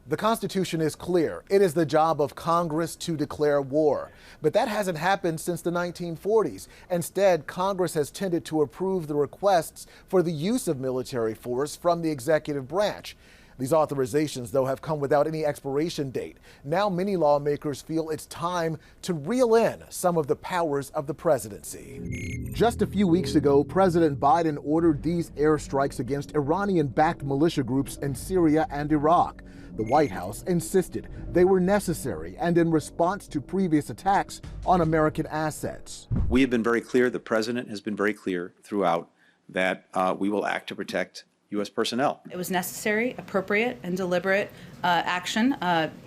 The Constitution is clear. It is the job of Congress to declare war. But that hasn't happened since the 1940s. Instead, Congress has tended to approve the requests for the use of military force from the executive branch. These authorizations, though, have come without any expiration date. Now many lawmakers feel it's time to reel in some of the powers of the presidency. Just a few weeks ago, President Biden ordered these airstrikes against Iranian-backed militia groups in Syria and Iraq. The White House insisted they were necessary and in response to previous attacks on American assets. We have been very clear, the president has been very clear throughout that we will act to protect U.S. personnel. It was necessary, appropriate, and deliberate action,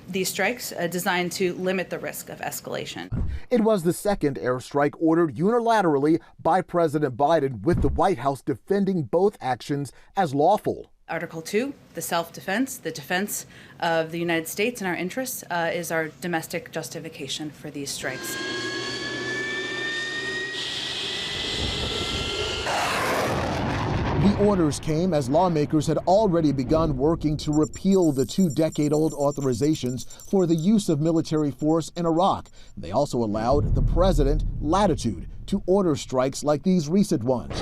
these strikes designed to limit the risk of escalation. It was the second airstrike ordered unilaterally by President Biden, with the White House defending both actions as lawful. Article 2, the self-defense, the defense of the United States and our interests, is our domestic justification for these strikes. The orders came as lawmakers had already begun working to repeal the 2-decade-old authorizations for the use of military force in Iraq. They also allowed the president latitude to order strikes like these recent ones.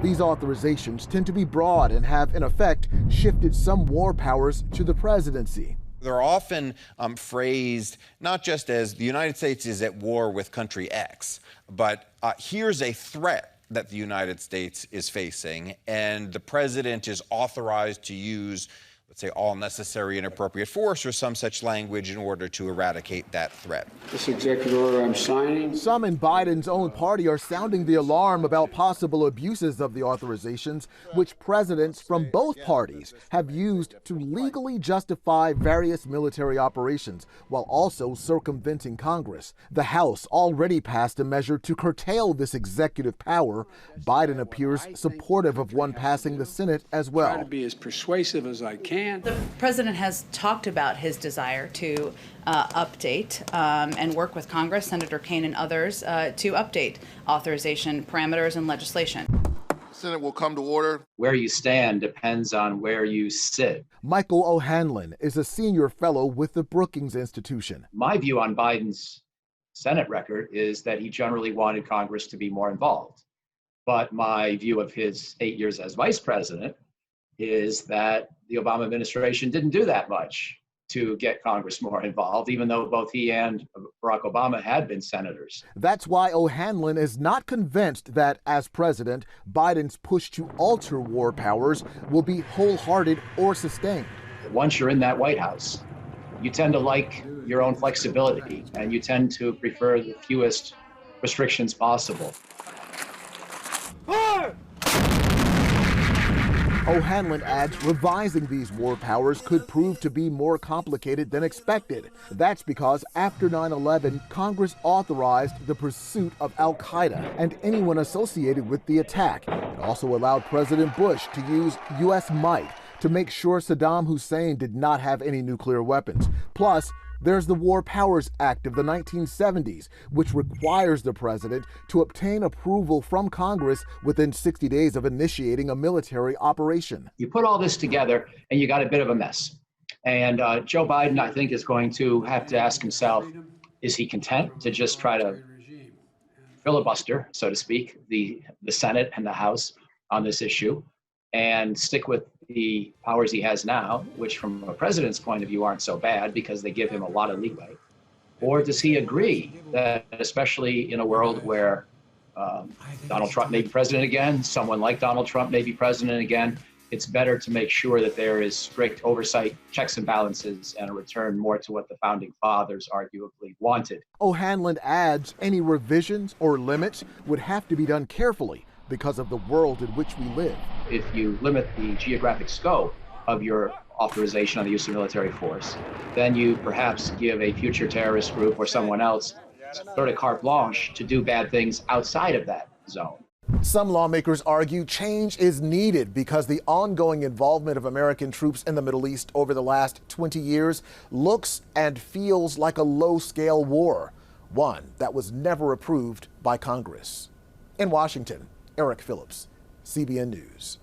These authorizations tend to be broad and have, in effect, shifted some war powers to the presidency. They're often phrased not just as the United States is at war with country X, but here's a threat that the United States is facing, and the president is authorized to use, let's say, all necessary and appropriate force or some such language in order to eradicate that threat. This executive order I'm signing. Some in Biden's own party are sounding the alarm about possible abuses of the authorizations, which presidents from both parties have used to legally justify various military operations while also circumventing Congress. The House already passed a measure to curtail this executive power. Biden appears supportive of one passing the Senate as well. Try to be as persuasive as I can. The president has talked about his desire to update and work with Congress, Senator Kaine and others, to update authorization parameters and legislation. The Senate will come to order. Where you stand depends on where you sit. Michael O'Hanlon is a senior fellow with the Brookings Institution. My view on Biden's Senate record is that he generally wanted Congress to be more involved. But my view of his 8 years as vice president is that the Obama administration didn't do that much to get Congress more involved, even though both he and Barack Obama had been senators. That's why O'Hanlon is not convinced that, as president, Biden's push to alter war powers will be wholehearted or sustained. Once you're in that White House, you tend to like your own flexibility, and you tend to prefer the fewest restrictions possible. O'Hanlon adds revising these war powers could prove to be more complicated than expected. That's because after 9/11, Congress authorized the pursuit of al-Qaeda and anyone associated with the attack. It also allowed President Bush to use U.S. might to make sure Saddam Hussein did not have any nuclear weapons. Plus, there's the War Powers Act of the 1970s, which requires the president to obtain approval from Congress within 60 days of initiating a military operation. You put all this together and you got a bit of a mess. And Joe Biden, I think, is going to have to ask himself, is he content to just try to filibuster, so to speak, the Senate and the House on this issue and stick with the powers he has now, which from a president's point of view aren't so bad because they give him a lot of leeway? Or does he agree that, especially in a world where Donald Trump may be president again, someone like Donald Trump may be president again, it's better to make sure that there is strict oversight, checks and balances, and a return more to what the founding fathers arguably wanted? O'Hanlon adds any revisions or limits would have to be done carefully because of the world in which we live. If you limit the geographic scope of your authorization on the use of military force, then you perhaps give a future terrorist group or someone else sort of carte blanche to do bad things outside of that zone. Some lawmakers argue change is needed because the ongoing involvement of American troops in the Middle East over the last 20 years looks and feels like a low-scale war, one that was never approved by Congress. In Washington, Eric Phillips, CBN News.